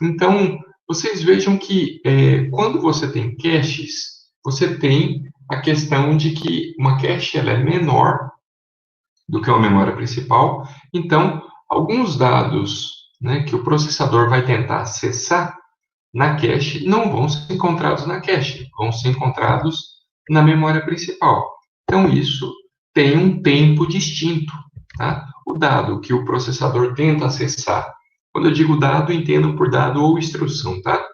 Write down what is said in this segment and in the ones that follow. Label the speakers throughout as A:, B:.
A: Então, vocês vejam que quando você tem caches, você tem a questão de que uma cache ela é menor do que uma memória principal. Então, alguns dados, né, que o processador vai tentar acessar na cache não vão ser encontrados na cache, vão ser encontrados na memória principal. Então, isso tem um tempo distinto. Tá? O dado que o processador tenta acessar, quando eu digo dado, entendo por dado ou instrução, tá?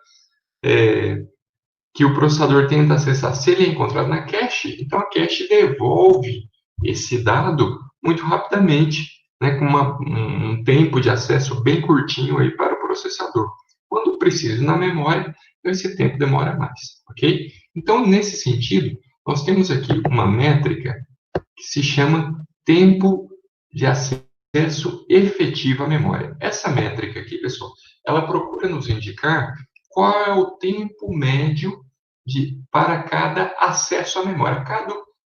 A: Que o processador tenta acessar, se ele é encontrado na cache, então a cache devolve esse dado muito rapidamente, né, com um tempo de acesso bem curtinho aí para o processador. Quando preciso na memória, esse tempo demora mais, ok? Então, nesse sentido, nós temos aqui uma métrica que se chama tempo de acesso efetivo à memória. Essa métrica aqui, pessoal, ela procura nos indicar qual é o tempo médio para cada acesso à memória.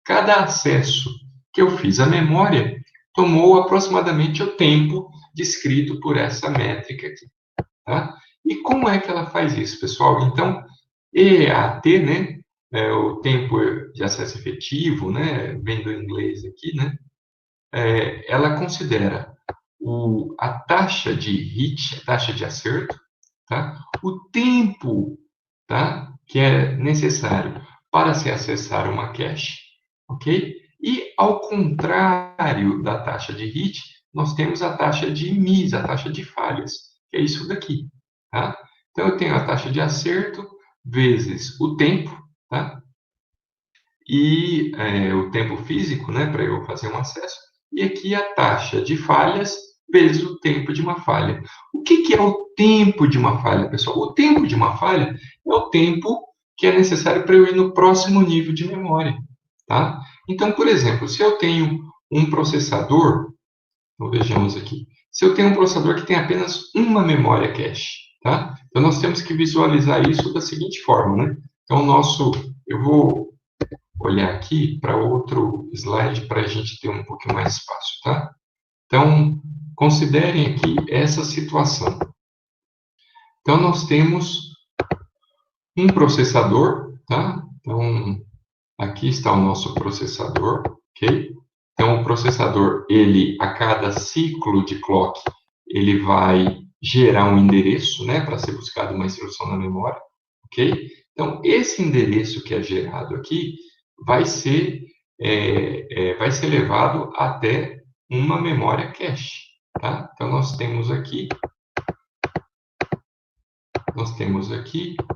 A: Cada acesso que eu fiz à memória tomou aproximadamente o tempo descrito por essa métrica aqui. Tá? E como é que ela faz isso, pessoal? Então, EAT, né, o tempo de acesso efetivo, né, vem do inglês aqui, né, ela considera a taxa de hit, a taxa de acerto, tá? O tempo, tá? Que é necessário para se acessar uma cache, ok? E ao contrário da taxa de hit, nós temos a taxa de miss, a taxa de falhas, que é isso daqui, tá? Então eu tenho a taxa de acerto vezes o tempo, tá? E o tempo físico, né, para eu fazer um acesso, e aqui a taxa de falhas vezes o tempo de uma falha. O que é o tempo de uma falha, pessoal? O tempo de uma falha é o tempo que é necessário para eu ir no próximo nível de memória, tá? Então, por exemplo, se eu tenho um processador, então vejamos aqui, se eu tenho um processador que tem apenas uma memória cache, tá? Então nós temos que visualizar isso da seguinte forma, né? Então, eu vou olhar aqui para outro slide para a gente ter um pouquinho mais espaço, tá? Então, considerem aqui essa situação. Então, nós temos um processador, tá? Então, aqui está o nosso processador, ok? Então, o processador, ele, a cada ciclo de clock, ele vai gerar um endereço, né, para ser buscado uma instrução na memória, ok? Então, esse endereço que é gerado aqui vai ser, vai ser levado até uma memória cache, tá? Então, nós temos aqui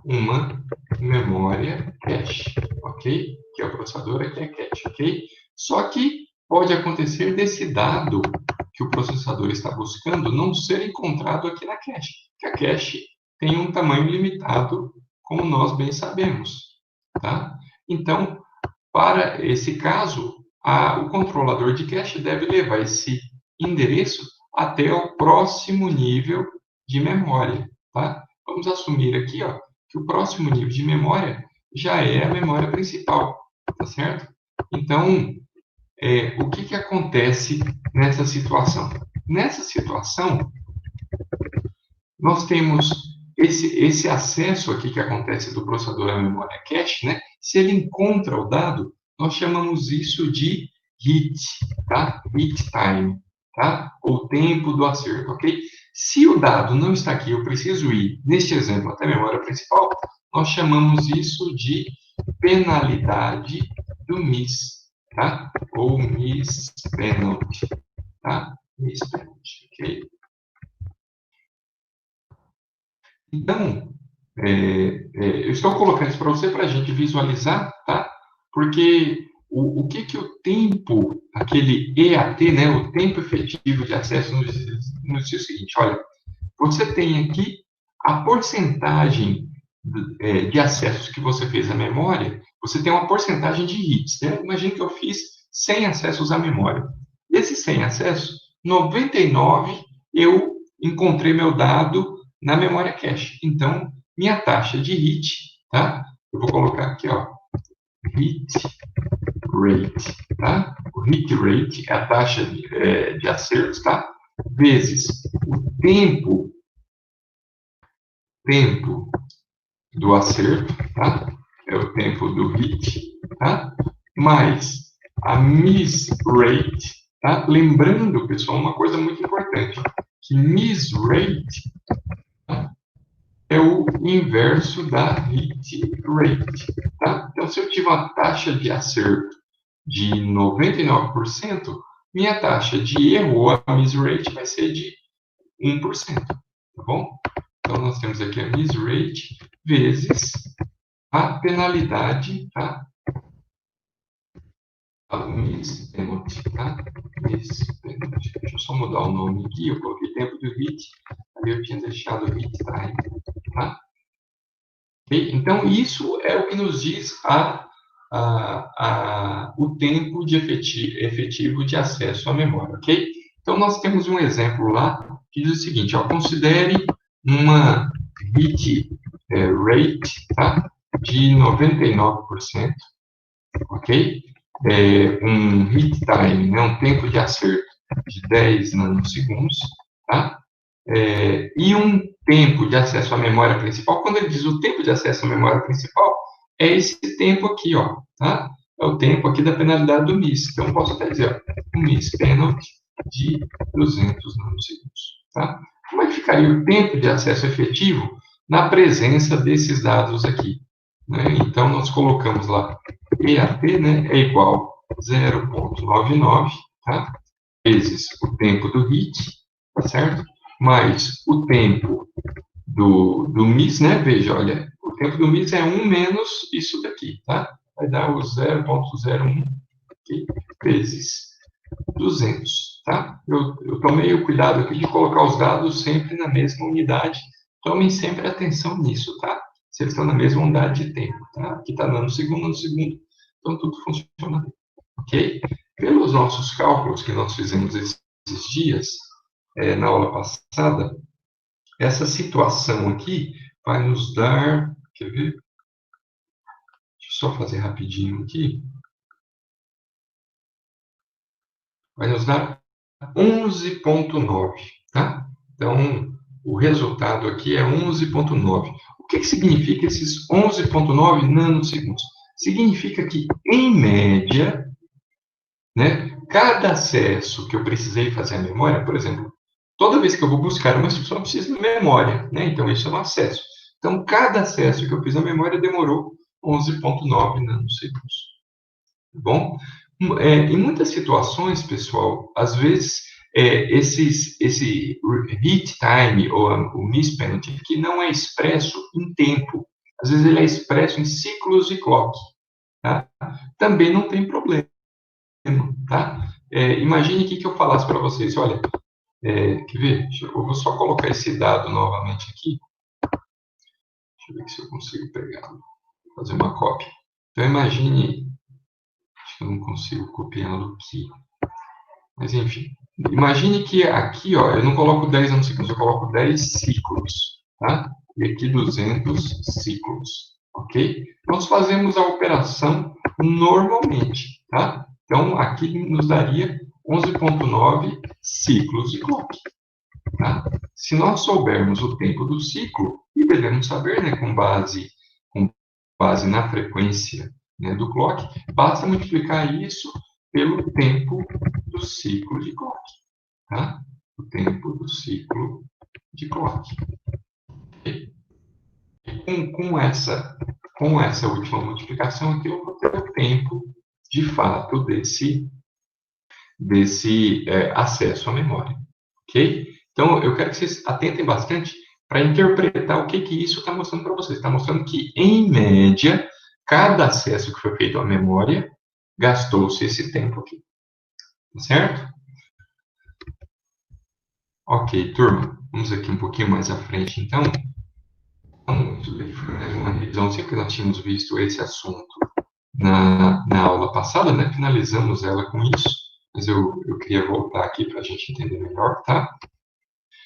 A: uma memória cache, ok? Que é o processador, aqui é cache, ok? Só que pode acontecer desse dado que o processador está buscando não ser encontrado aqui na cache, que a cache tem um tamanho limitado, como nós bem sabemos, tá? Então, para esse caso, o controlador de cache deve levar esse endereço até o próximo nível de memória, tá? Vamos assumir aqui, ó, que o próximo nível de memória já é a memória principal, tá certo? Então, o que acontece nessa situação? Nessa situação, nós temos esse acesso aqui que acontece do processador à memória cache, né? Se ele encontra o dado, nós chamamos isso de hit, tá? Hit time, tá? Ou tempo do acerto, ok? Se o dado não está aqui, eu preciso ir, neste exemplo, até a memória principal, nós chamamos isso de penalidade do miss, tá? Ou miss penalty, tá? Miss penalty, ok? Então, eu estou colocando isso para você para a gente visualizar, tá? Porque o que o tempo, aquele EAT, né, o tempo efetivo de acesso, nos diz o seguinte: olha, você tem aqui a porcentagem de acessos que você fez à memória, você tem uma porcentagem de hits, né? Imagina que eu fiz 100 acessos à memória. Desses 100 acessos, 99 eu encontrei meu dado na memória cache. Então, minha taxa de hit, tá? Eu vou colocar aqui, ó, hit rate, tá? O hit rate é a taxa de acertos, tá? Vezes o tempo tempo do acerto, tá? É o tempo do hit, tá? Mais a miss rate, tá? Lembrando, pessoal, uma coisa muito importante, que miss rate, tá, é o inverso da hit rate, tá? Então, se eu tiver uma taxa de acerto de 99%, minha taxa de erro, ou a miss rate, vai ser de 1%, tá bom? Então, nós temos aqui a miss rate vezes a penalidade, tá? A miss penalty, tá? Miss penalty. Deixa eu só mudar o nome aqui, eu coloquei tempo do hit, ali eu tinha deixado o hit time, tá? Okay? Então, isso é o que nos diz o tempo de efetivo de acesso à memória, ok? Então, nós temos um exemplo lá que diz o seguinte, ó, considere uma hit rate, tá? De 99%, ok? Um hit time, né? Um tempo de acerto de 10 nanosegundos, tá? E um tempo de acesso à memória principal, quando ele diz o tempo de acesso à memória principal, é esse tempo aqui, ó, tá? É o tempo aqui da penalidade do miss. Então, eu posso até dizer, ó, um miss penalty de 200 nanosegundos, tá? Como é que ficaria o tempo de acesso efetivo na presença desses dados aqui? Né? Então, nós colocamos lá, EAT, né, é igual a 0,99, tá? Vezes o tempo do hit, tá certo? Mais o tempo do miss, né? Veja, olha, o tempo do miss é 1 menos isso daqui, tá? Vai dar o 0,01, okay? Vezes 200, tá? Eu tomei o cuidado aqui de colocar os dados sempre na mesma unidade. Tomem sempre atenção nisso, tá? Se eles estão na mesma unidade de tempo, tá? Aqui está nanosegundo, então tudo funciona bem, ok? Pelos nossos cálculos que nós fizemos esses dias, na aula passada, essa situação aqui vai nos dar, quer ver? Deixa eu só fazer rapidinho aqui. Vai nos dar 11,9, tá? Então, o resultado aqui é 11,9. O que significa esses 11,9 nanosegundos? Significa que, em média, né, cada acesso que eu precisei fazer à memória, por exemplo, toda vez que eu vou buscar uma instrução, eu preciso de memória, né? Então, isso é um acesso. Então, cada acesso que eu fiz à memória demorou 11,9 nanosegundos. Tá bom? Em muitas situações, pessoal, às vezes, esse hit time, ou o miss penalty, que não é expresso em tempo, às vezes ele é expresso em ciclos de clock, tá? Também não tem problema, tá? Imagine que eu falasse para vocês, olha, quer ver? Eu vou só colocar esse dado novamente aqui. Deixa eu ver se eu consigo pegar, fazer uma cópia. Então, imagine, acho que eu não consigo copiá-lo aqui. Mas, enfim, imagine que aqui, ó, eu não coloco 10 nanosegundos, eu coloco 10 ciclos, tá? E aqui 200 ciclos, ok? Nós fazemos a operação normalmente, tá? Então, aqui nos daria 11,9 ciclos de clock, tá? Se nós soubermos o tempo do ciclo, e devemos saber, né, com base na frequência, né, do clock, basta multiplicar isso pelo tempo do ciclo de clock, tá? O tempo do ciclo de clock. E com essa última multiplicação aqui, eu vou ter o tempo, de fato, desse acesso à memória, ok? Então, eu quero que vocês atentem bastante para interpretar o que isso está mostrando para vocês. Está mostrando que, em média, cada acesso que foi feito à memória gastou-se esse tempo aqui, certo? Ok, turma, vamos aqui um pouquinho mais à frente, então. Uma revisão, sempre que nós tínhamos visto esse assunto na aula passada, né? Finalizamos ela com isso, mas eu queria voltar aqui para a gente entender melhor, tá?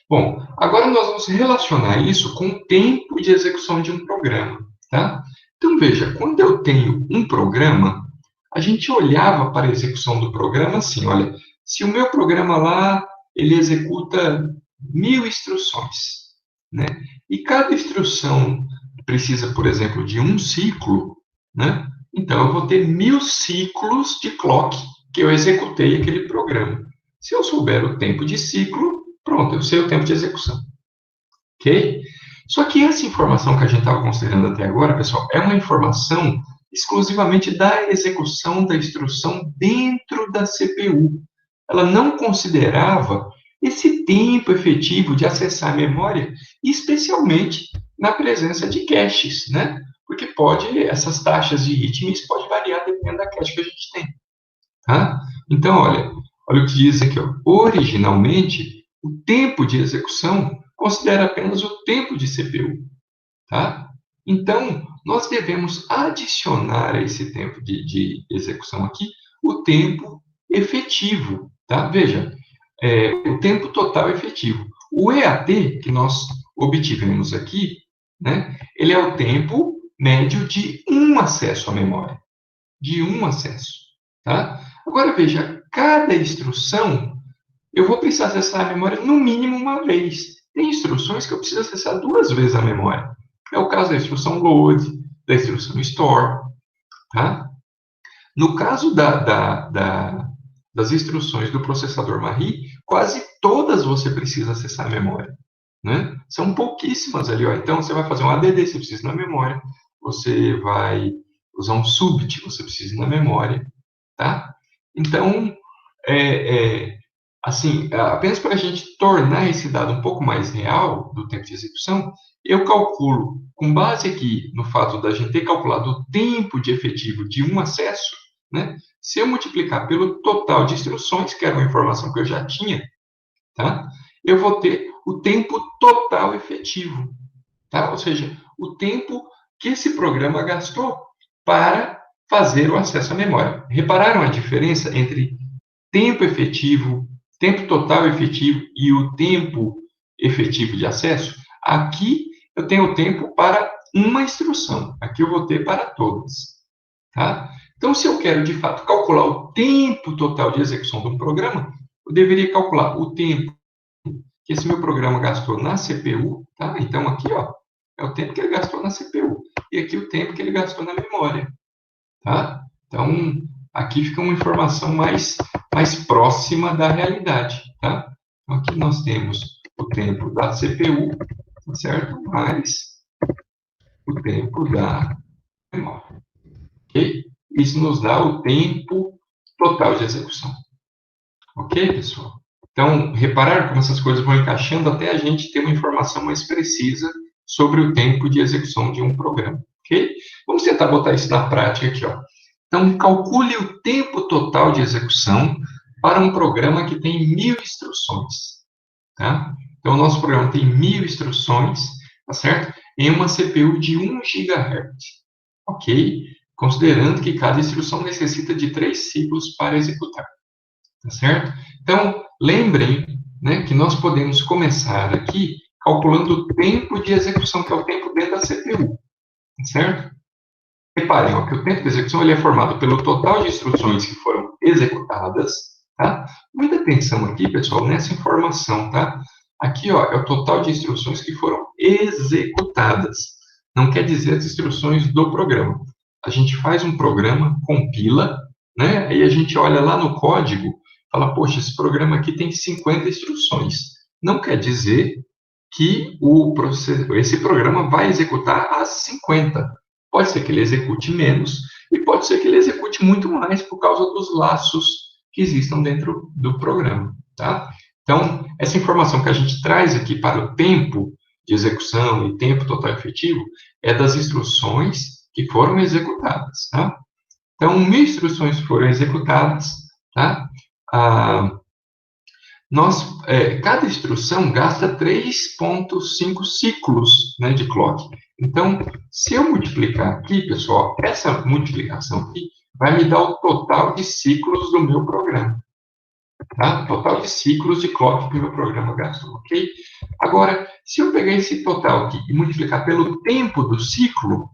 A: Bom, agora nós vamos relacionar isso com o tempo de execução de um programa, tá? Então, veja, quando eu tenho um programa, a gente olhava para a execução do programa assim, olha, se o meu programa lá, ele executa 1000 instruções, né? E cada instrução precisa, por exemplo, de um ciclo, né? Então, eu vou ter 1000 ciclos de clock que eu executei aquele programa. Se eu souber o tempo de ciclo, pronto, eu sei o tempo de execução. Ok? Só que essa informação que a gente estava considerando até agora, pessoal, é uma informação exclusivamente da execução da instrução dentro da CPU. Ela não considerava esse tempo efetivo de acessar a memória, especialmente na presença de caches, né? Porque essas taxas de ritmos podem variar dependendo da cache que a gente tem. Tá? Então, olha o que diz aqui. Ó. Originalmente, o tempo de execução considera apenas o tempo de CPU. Tá? Então, nós devemos adicionar a esse tempo de execução aqui o tempo efetivo. Tá? Veja, o tempo total efetivo. O EAT que nós obtivemos aqui, né, ele é o tempo médio de um acesso à memória. De um acesso. Tá? Agora, veja, cada instrução, eu vou precisar acessar a memória no mínimo uma vez. Tem instruções que eu preciso acessar 2 vezes a memória. É o caso da instrução load, da instrução store. Tá? No caso das instruções do processador Marie, quase todas você precisa acessar a memória. Né? São pouquíssimas ali. Ó. Então, você vai fazer um ADD, você precisa ir na memória. Você vai usar um subit, você precisa ir na memória. Tá? Então, assim, apenas para a gente tornar esse dado um pouco mais real do tempo de execução, eu calculo, com base aqui no fato da gente ter calculado o tempo de efetivo de um acesso, né? Se eu multiplicar pelo total de instruções, que era uma informação que eu já tinha, tá? Eu vou ter o tempo total efetivo, tá? Ou seja, o tempo que esse programa gastou para fazer o acesso à memória. Repararam a diferença entre tempo efetivo, tempo total efetivo e o tempo efetivo de acesso? Aqui eu tenho o tempo para uma instrução, aqui eu vou ter para todas. Tá? Então, se eu quero de fato calcular o tempo total de execução de um programa, eu deveria calcular o tempo que esse meu programa gastou na CPU. Tá? Então, aqui ó, é o tempo que ele gastou na CPU. E aqui o tempo que ele gastou na memória. Tá? Então, aqui fica uma informação mais próxima da realidade. Tá? Então, aqui nós temos o tempo da CPU, certo? Mais o tempo da memória. Ok? Isso nos dá o tempo total de execução. Ok, pessoal? Então, repararam como essas coisas vão encaixando até a gente ter uma informação mais precisa sobre o tempo de execução de um programa. Ok? Vamos tentar botar isso na prática aqui, ó. Então, calcule o tempo total de execução para um programa que tem 1000 instruções. Tá? Então, o nosso programa tem 1000 instruções, tá certo? Em uma CPU de 1 GHz. Ok? Considerando que cada instrução necessita de 3 ciclos para executar. Tá certo? Então, lembrem, né, que nós podemos começar aqui calculando o tempo de execução, que é o tempo dentro da CPU. Tá certo? Reparem, ó, que o tempo de execução ele é formado pelo total de instruções que foram executadas, tá? Muita atenção aqui, pessoal, nessa informação, tá? Aqui, ó, é o total de instruções que foram executadas. Não quer dizer as instruções do programa. A gente faz um programa, compila, né? Aí a gente olha lá no código, fala, poxa, esse programa aqui tem 50 instruções. Não quer dizer que esse programa vai executar as 50. Pode ser que ele execute menos e pode ser que ele execute muito mais por causa dos laços que existam dentro do programa, tá? Então, essa informação que a gente traz aqui para o tempo de execução e tempo total efetivo é das instruções que foram executadas, tá? Então, 1000 instruções foram executadas, tá? Cada instrução gasta 3,5 ciclos, né, de clock. Então, se eu multiplicar aqui, pessoal, essa multiplicação aqui vai me dar o total de ciclos do meu programa. Tá? Total de ciclos de clock que o meu programa gastou, ok? Agora, se eu pegar esse total aqui e multiplicar pelo tempo do ciclo,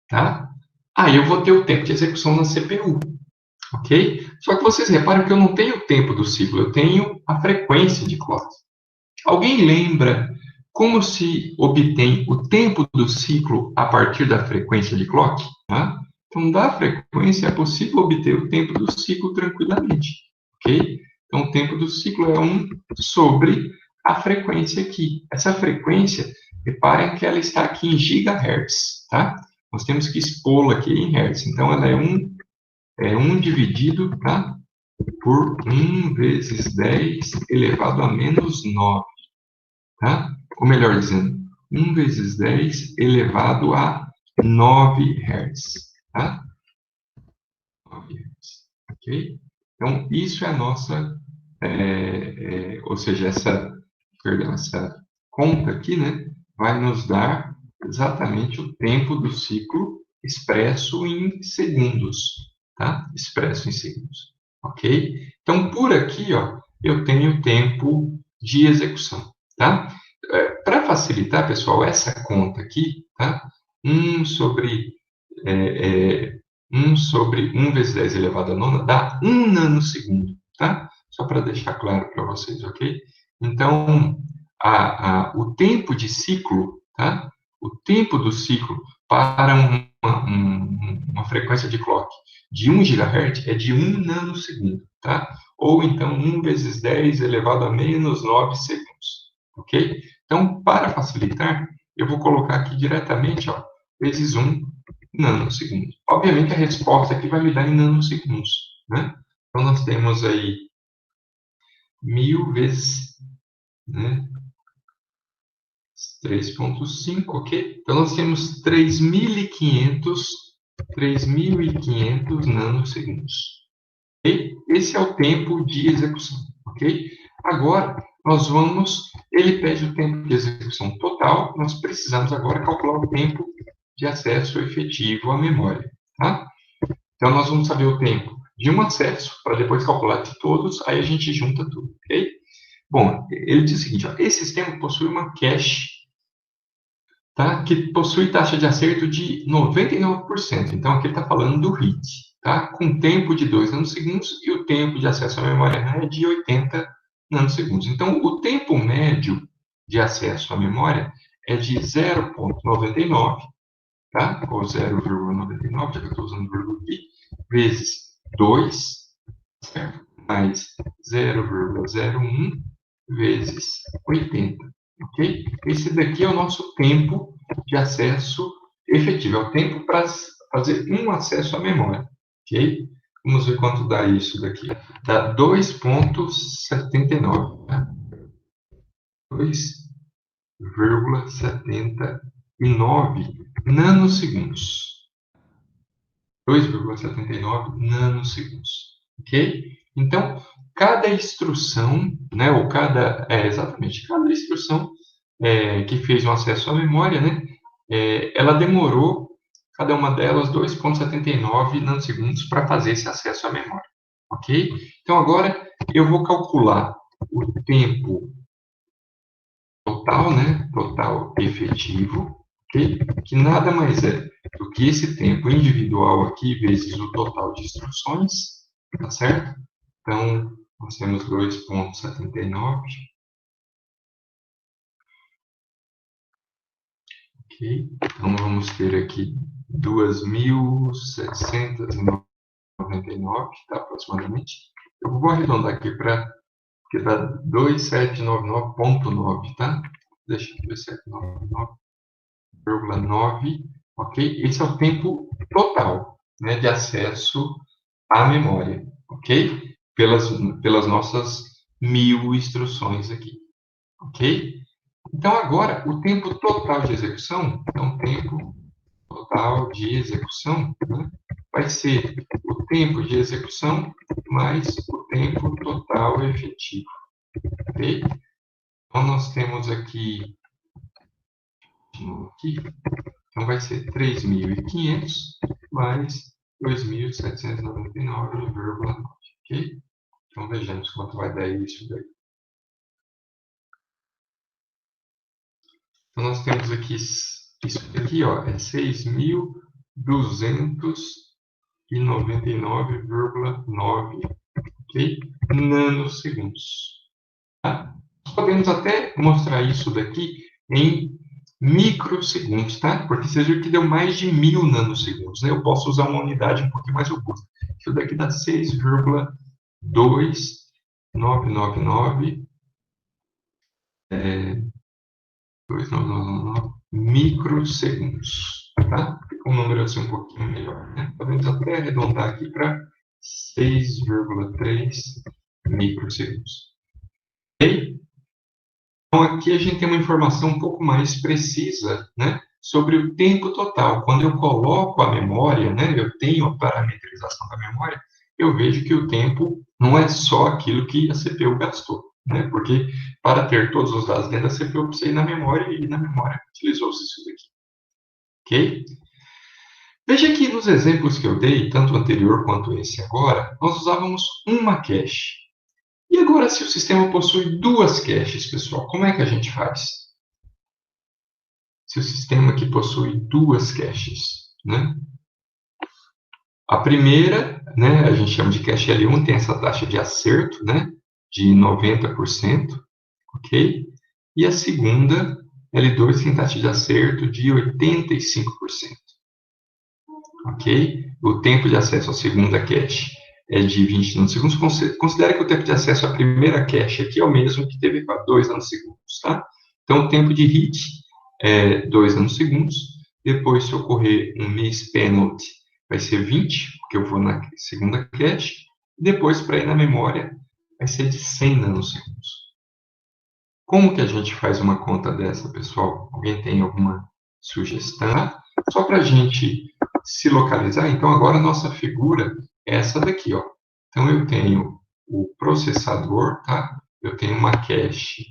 A: tá? Aí eu vou ter o tempo de execução na CPU. Ok? Só que vocês reparam que eu não tenho o tempo do ciclo, eu tenho a frequência de clock. Alguém lembra como se obtém o tempo do ciclo a partir da frequência de clock? Tá? Então, da frequência é possível obter o tempo do ciclo tranquilamente, ok? Então, o tempo do ciclo é 1 sobre a frequência aqui. Essa frequência, reparem que ela está aqui em gigahertz, tá? Nós temos que expô-la aqui em hertz. Então, ela é 1 dividido, tá? Por 1 vezes 10 elevado a menos 9, tá? Ou melhor dizendo, 1 vezes 10 elevado a 9 Hz, tá? 9 Hz, ok? Então, isso é a nossa, ou seja, perdão, essa conta aqui, né, vai nos dar exatamente o tempo do ciclo expresso em segundos, tá? Expresso em segundos, ok? Então, por aqui, ó, eu tenho o tempo de execução, tá? Para facilitar, pessoal, essa conta aqui, tá? 1 sobre, é, é, 1 sobre 1 vezes 10 elevado à nona dá 1 nanosegundo, tá? Só para deixar claro para vocês, ok? Então, o tempo de ciclo, tá? O tempo do ciclo para uma frequência de clock de 1 GHz é de 1 nanosegundo, tá? Ou então 1 vezes 10 elevado a menos 9 segundos, ok? Então, para facilitar, eu vou colocar aqui diretamente, ó, vezes 1 nanosegundo. Obviamente, a resposta aqui vai me dar em nanosegundos, né? Então, nós temos aí 1000 vezes, né, 3,5, ok? Então, nós temos 3.500 nanosegundos. Okay? Esse é o tempo de execução, ok? Agora, ele pede o tempo de execução total, nós precisamos agora calcular o tempo de acesso efetivo à memória, tá? Então, nós vamos saber o tempo de um acesso, para depois calcular de todos, aí a gente junta tudo, ok? Bom, ele diz o seguinte, ó, esse sistema possui uma cache, tá? Que possui taxa de acerto de 99%. Então, aqui ele está falando do RIT, tá? Com tempo de 2 nanosegundos e o tempo de acesso à memória RAM é de 80 nanosegundos. Então, o tempo médio de acesso à memória é de 0,99, tá? Ou 0,99, já que eu estou usando vírgula aqui, vezes 2, certo? Mais 0,01 vezes 80, ok? Esse daqui é o nosso tempo de acesso efetivo, é o tempo para fazer um acesso à memória, ok? Vamos ver quanto dá isso daqui. Dá 2,79, tá? 2,79 nanosegundos. 2,79 nanosegundos, ok? Então, cada instrução, né, ou exatamente, cada instrução que fez um acesso à memória, né, ela demorou, cada uma delas, 2,79 nanosegundos para fazer esse acesso à memória, ok? Então, agora, eu vou calcular o tempo total, né, total efetivo, ok? Que nada mais é do que esse tempo individual aqui vezes o total de instruções, tá certo? Então, nós temos 2,79, ok? Então, vamos ter aqui 2.799, tá, aproximadamente. Eu vou arredondar aqui para que dá 2.799,9, tá? Deixa eu ver, 799,9, ok? Esse é o tempo total, né, de acesso à memória, ok? Pelas nossas 1000 instruções aqui, ok? Então, agora, o tempo total de execução, então, tempo total de execução, né, vai ser o tempo de execução mais o tempo total efetivo, ok? Então, nós temos aqui, então vai ser 3.500 mais 2.799,9, ok? Então, vejamos quanto vai dar isso daí. Então, nós temos aqui, isso aqui, ó, é 6.299,9, ok? Nanosegundos. Tá? Nós podemos até mostrar isso daqui em microsegundos, tá? Porque vocês viram que deu mais de 1000 nanosegundos, né? Eu posso usar uma unidade um pouquinho mais robusta. Isso daqui dá 6,2999 microsegundos, tá? Fica um número assim um pouquinho melhor, né? Podemos até arredondar aqui para 6,3 microsegundos. Ok? Então, aqui a gente tem uma informação um pouco mais precisa, né, sobre o tempo total. Quando eu coloco a memória, né, eu tenho a parametrização da memória, eu vejo que o tempo não é só aquilo que a CPU gastou, né, porque para ter todos os dados dentro da CPU, eu precisei ir na memória e na memória utilizou-se isso daqui. Ok? Veja que nos exemplos que eu dei, tanto o anterior quanto esse agora, nós usávamos uma cache. E agora, se o sistema possui duas caches, pessoal, como é que a gente faz? Se o sistema aqui possui duas caches, né? A primeira, né, a gente chama de cache L1, tem essa taxa de acerto, né, de 90%, ok? E a segunda, L2, tem taxa de acerto de 85%, ok? O tempo de acesso à segunda cache é de 20 nanosegundos. Considere que o tempo de acesso à primeira cache aqui é o mesmo que teve para 2 nanosegundos, tá? Então, o tempo de hit é 2 nanosegundos. Depois, se ocorrer um miss penalty, vai ser 20, porque eu vou na segunda cache. Depois, para ir na memória, vai ser de 100 nanosegundos. Como que a gente faz uma conta dessa, pessoal? Alguém tem alguma sugestão? Só para a gente se localizar, então agora a nossa figura é essa daqui, ó. Então eu tenho o processador, tá? Eu tenho uma cache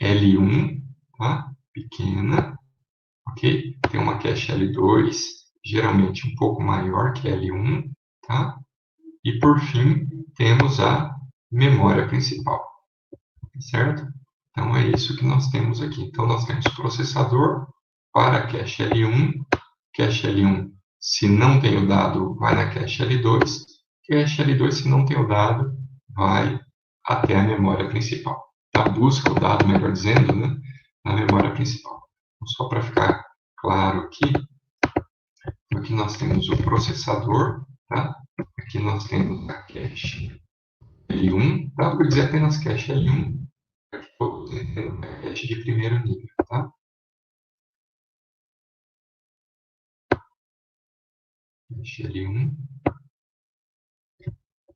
A: L1, tá? Pequena, ok? Tem uma cache L2, geralmente um pouco maior que L1, tá? E por fim, temos a memória principal, certo? Então é isso que nós temos aqui. Então nós temos processador para cache L1, cache L1, se não tem o dado, vai na cache L2, cache L2, se não tem o dado, vai até a memória principal. Tá? Busca o dado, melhor dizendo, né, na memória principal. Então, só para ficar claro aqui nós temos o processador, tá? Aqui nós temos a cache L1, tá? Vou dizer apenas cache L1, a cache de primeiro nível, tá? Cache L1.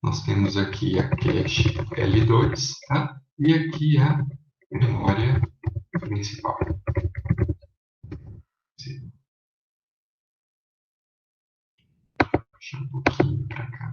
A: Nós temos aqui a cache L2, tá? E aqui a memória principal. Deixa um pouquinho para cá.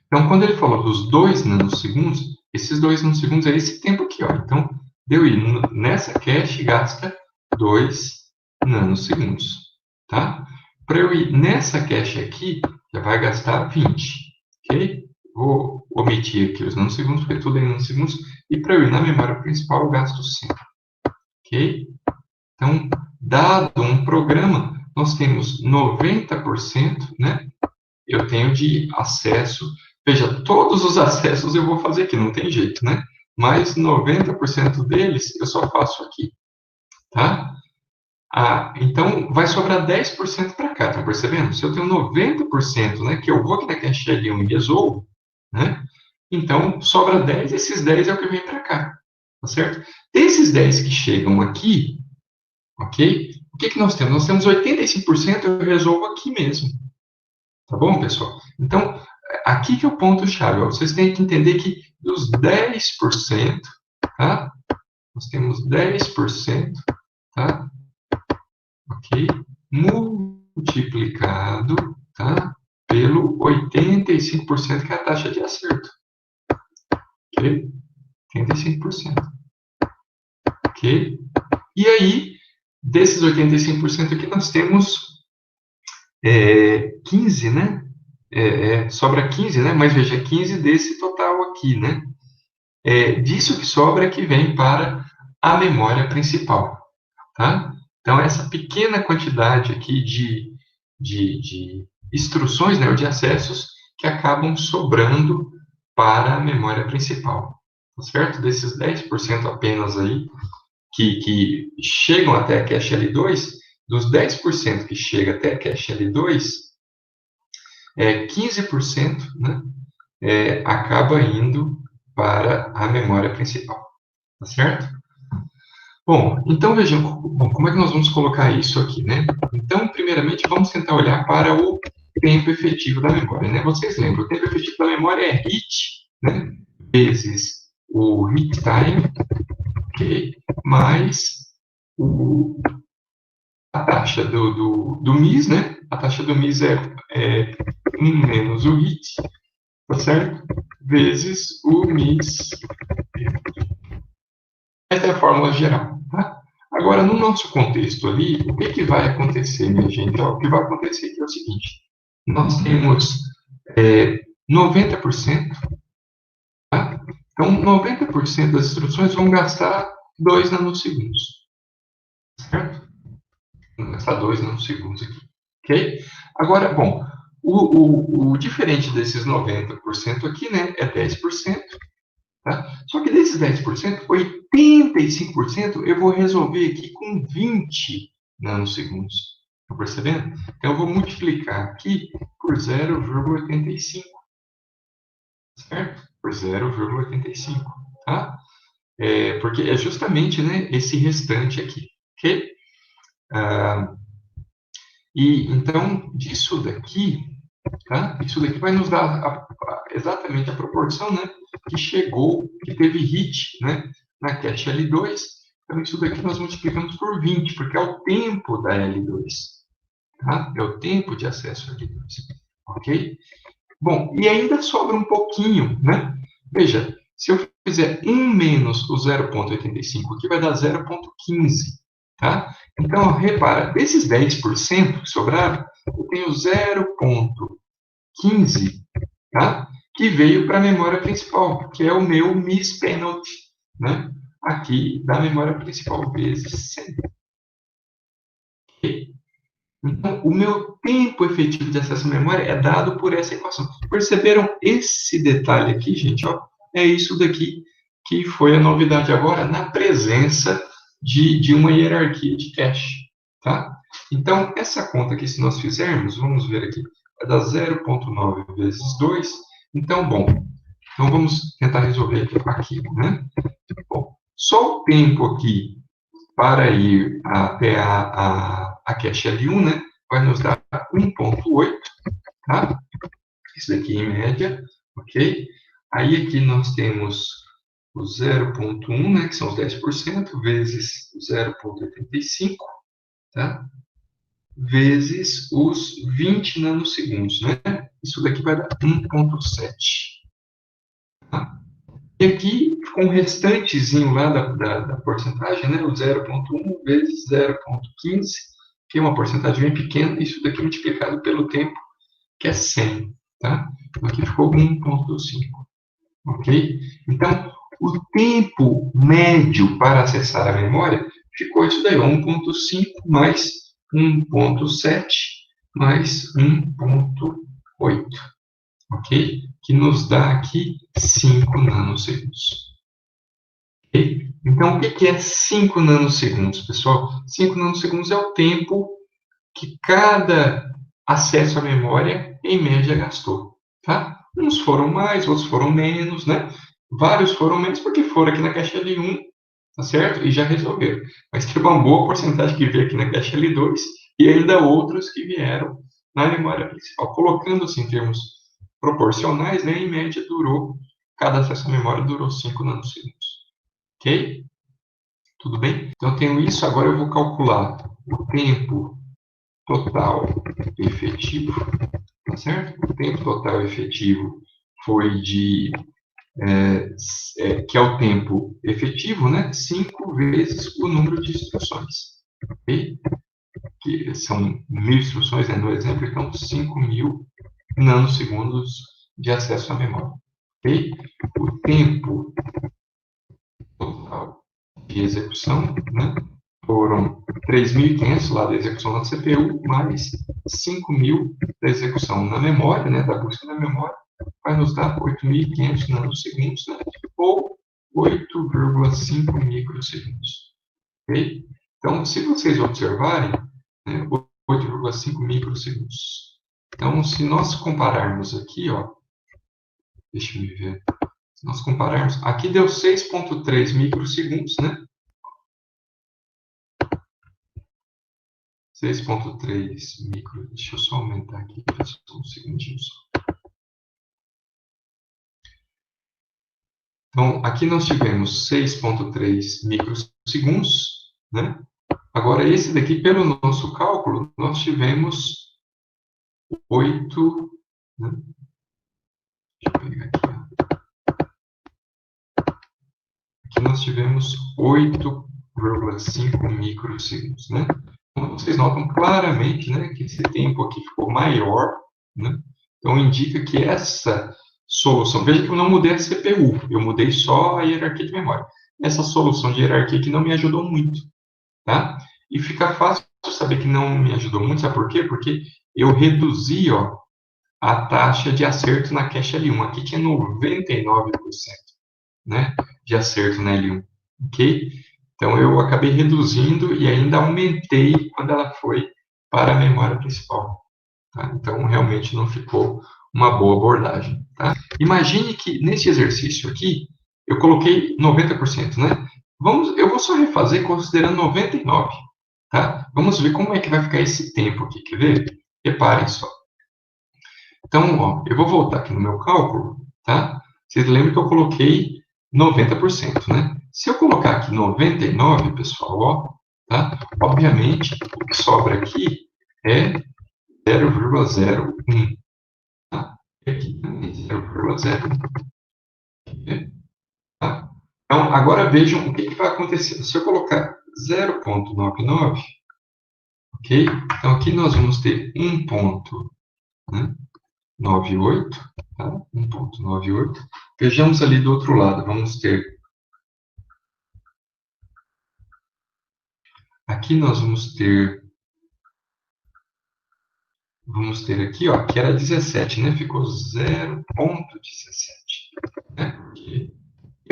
A: Então, quando ele falou dos 2 nanosegundos, esses 2 nanosegundos é esse tempo aqui, ó. Então, deu ir nessa cache gasta 2 nanosegundos, tá? Para eu ir nessa cache aqui, já vai gastar 20, ok? Vou omitir aqui os nanosegundos, porque tudo é em nanosegundos. E para eu ir na memória principal, eu gasto 100, ok? Então, dado um programa, nós temos 90%, né? Eu tenho de acesso. Veja, todos os acessos eu vou fazer aqui, não tem jeito, né? Mas 90% deles eu só faço aqui, tá? Então, vai sobrar 10% para cá, tá percebendo? Se eu tenho 90%, né, que eu vou aqui na cache L1 e resolvo, né? Então, sobra 10, esses 10 é o que vem para cá, tá certo? Desses 10 que chegam aqui, ok? O que nós temos? Nós temos 85% eu resolvo aqui mesmo, tá bom, pessoal? Então, aqui que é o ponto-chave. Vocês têm que entender que dos 10%, tá? Nós temos 10%, tá? Ok? Multiplicado, tá? Pelo 85%, que é a taxa de acerto. Ok? 85%. Ok? E aí, desses 85% aqui, nós temos 15, né? Sobra 15, né? Mas veja, 15 desse total aqui, né? Disso que sobra que vem para a memória principal, tá? Então, essa pequena quantidade aqui de instruções, né, ou de acessos que acabam sobrando para a memória principal, tá certo? Desses 10% apenas aí, que chegam até a cache L2, dos 10% que chega até a cache L2, 15%, né, acaba indo para a memória principal, tá certo? Bom, então vejam, como é que nós vamos colocar isso aqui, né? Então, primeiramente, vamos tentar olhar para o tempo efetivo da memória, né? Vocês lembram, o tempo efetivo da memória é hit, né? Vezes o hit time, ok? Mais o, a taxa do MIS, né? A taxa do MIS é 1 menos o hit, tá certo? Vezes o MIS. Essa é a fórmula geral, tá? Agora, no nosso contexto ali, o que vai acontecer, minha gente? Ó, o que vai acontecer aqui é o seguinte: nós temos 90%, tá? Então, 90% das instruções vão gastar 2 nanosegundos, certo? Vão gastar 2 nanosegundos aqui, ok? Agora, bom, o diferente desses 90% aqui, né, é 10%. Tá? Só que desses 10%, 85% eu vou resolver aqui com 20 nanosegundos. Está percebendo? Então, eu vou multiplicar aqui por 0,85, certo? Por 0,85, tá? Porque é justamente, né, esse restante aqui, ok? E então, disso daqui, tá? Isso daqui vai nos dar exatamente a proporção, né, que chegou, que teve hit, né, na cache L2. Então, isso daqui nós multiplicamos por 20, porque é o tempo da L2, tá? É o tempo de acesso à L2, ok? Bom, e ainda sobra um pouquinho, né? Veja, se eu fizer 1 menos o 0,85 aqui, vai dar 0,15, tá? Então, repara, desses 10% que sobraram, eu tenho 0,15, tá? Que veio para a memória principal, que é o meu miss penalty, né? Aqui da memória principal vezes 100. Okay? Então, o meu tempo efetivo de acesso à memória é dado por essa equação. Perceberam esse detalhe aqui, gente? Ó, é isso daqui que foi a novidade agora na presença de uma hierarquia de cache, tá? Então, essa conta aqui, se nós fizermos, vamos ver aqui, vai dar 0,9 vezes 2. Então, bom, então vamos tentar resolver aqui, né? Bom, só o tempo aqui para ir até a cache L1, né, vai nos dar 1,8, tá? Isso daqui em média, ok? Aí aqui nós temos o 0,1, né, que são os 10%, vezes o 0,85, tá? Vezes os 20 nanosegundos, né? Isso daqui vai dar 1,7. Tá? E aqui, com o restantezinho lá da porcentagem, né, o 0,1 vezes 0,15, que é uma porcentagem bem pequena, isso daqui multiplicado pelo tempo, que é 100, tá? Então, aqui ficou 1,5, ok? Então, o tempo médio para acessar a memória ficou isso daí, 1,5 mais 1,7 mais 1,8, ok? Que nos dá aqui 5 nanosegundos. Okay? Então, o que é 5 nanosegundos, pessoal? 5 nanosegundos é o tempo que cada acesso à memória, em média, gastou. Tá? Uns foram mais, outros foram menos, né? Vários foram menos porque foram aqui na cache L1, tá certo? E já resolveram. Mas tem uma boa porcentagem que veio aqui na cache L2 e ainda outros que vieram na memória principal. Colocando assim em termos proporcionais, né? Em média, cada acesso à memória durou 5 nanosegundos. Ok? Tudo bem? Então, eu tenho isso, agora eu vou calcular o tempo total efetivo, tá certo? O tempo total efetivo foi que é o tempo efetivo, né? 5 vezes o número de instruções, ok? Que são 1.000 instruções, né, no exemplo, então 5.000 nanosegundos de acesso à memória, ok? O tempo total de execução, né? foram 3.500 lá da execução da CPU, mais 5.000 da execução na memória, né, da busca na memória, vai nos dar 8.500 nanosegundos, né, ou 8,5 microsegundos. Ok? Então, se vocês observarem, né, 8,5 microsegundos. Então, se nós compararmos aqui, ó, deixa eu ver, se nós compararmos, aqui deu 6,3 microsegundos, né? 6,3 micro, deixa eu só aumentar aqui, só um segundinho só. Então, aqui nós tivemos 6,3 microsegundos, né? Agora, esse daqui, pelo nosso cálculo, nós tivemos 8, né? Deixa eu pegar aqui, ó. Aqui nós tivemos 8,5 microsegundos, né? Então, vocês notam claramente, né, que esse tempo aqui ficou maior, né? Então, indica que essa solução, veja que eu não mudei a CPU, eu mudei só a hierarquia de memória. Essa solução de hierarquia aqui não me ajudou muito, tá? E fica fácil saber que não me ajudou muito, sabe por quê? Porque eu reduzi, ó, a taxa de acerto na cache L1. Aqui tinha 99%, né, de acerto na L1, ok? Então, eu acabei reduzindo e ainda aumentei quando ela foi para a memória principal. Tá? Então, realmente não ficou uma boa abordagem. Tá? Imagine que nesse exercício aqui, eu coloquei 90%, né? Eu vou só refazer considerando 99%. Tá? Vamos ver como é que vai ficar esse tempo aqui, quer ver? Reparem só. Então, ó, eu vou voltar aqui no meu cálculo, tá? Vocês lembram que eu coloquei 90%, né? Se eu colocar aqui 99, pessoal, ó, tá? Obviamente, o que sobra aqui é 0,01, tá? E aqui também 0,01, tá? Então, agora vejam o que vai acontecer. Se eu colocar 0,99, ok? Então, aqui nós vamos ter 1,98, tá? 1,98. Vejamos ali do outro lado, vamos ter. Aqui nós vamos ter aqui, ó, que era 17, né? Ficou 0,17, né? E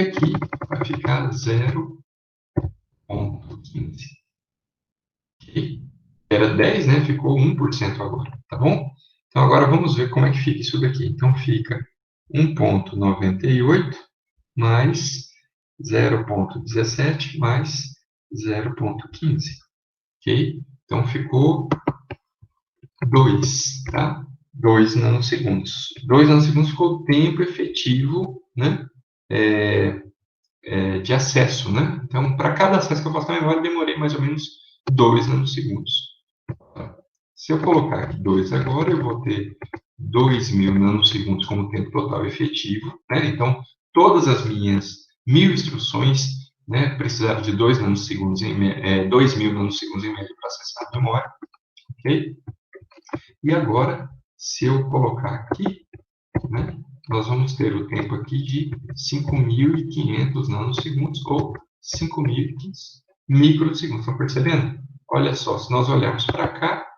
A: aqui vai ficar 0,15. Ok? Era 10, né? Ficou 1% agora, tá bom? Então, agora vamos ver como é que fica isso daqui. Então, fica 1,98 mais 0,17 mais 0,15. Ok? Então, ficou 2, tá? 2 nanosegundos. 2 nanosegundos ficou o tempo efetivo, né? De acesso, né? Então, para cada acesso que eu faço na memória, demorei mais ou menos 2 nanosegundos. Se eu colocar aqui 2 agora, eu vou ter 2.000 nanosegundos como tempo total efetivo, né? Então, todas as minhas 1.000 instruções, né, precisaram de 2 nanosegundos 2.000 nanosegundos em média para acessar a memória, ok? E agora, se eu colocar aqui, né, nós vamos ter o tempo aqui de 5.500 nanosegundos ou 5.500 microsegundos. Estão percebendo? Olha só, se nós olharmos para cá,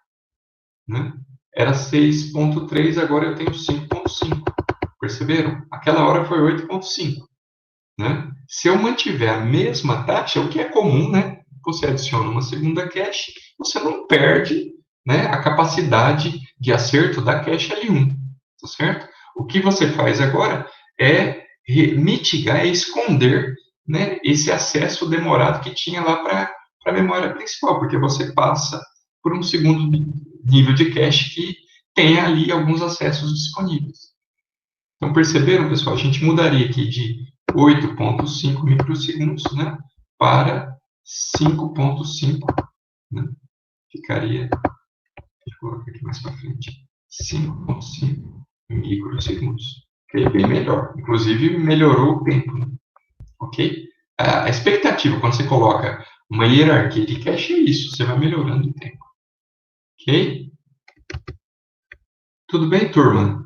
A: né, era 6,3, agora eu tenho 5,5. Perceberam? Aquela hora foi 8,5. Né? Se eu mantiver a mesma taxa, o que é comum, né? Você adiciona uma segunda cache, você não perde, né, a capacidade de acerto da cache L1, tá certo? O que você faz agora é mitigar, é esconder, né, esse acesso demorado que tinha lá para a memória principal, porque você passa por um segundo nível de cache que tem ali alguns acessos disponíveis. Então, perceberam, pessoal? A gente mudaria aqui de 8,5 microsegundos, né, para 5,5, né? Ficaria, deixa eu colocar aqui mais para frente, 5,5 microsegundos. Ok? Bem melhor. Inclusive, melhorou o tempo, né? Ok? A expectativa, quando você coloca uma hierarquia de cache, é isso, você vai melhorando o tempo. Ok? Tudo bem, turma?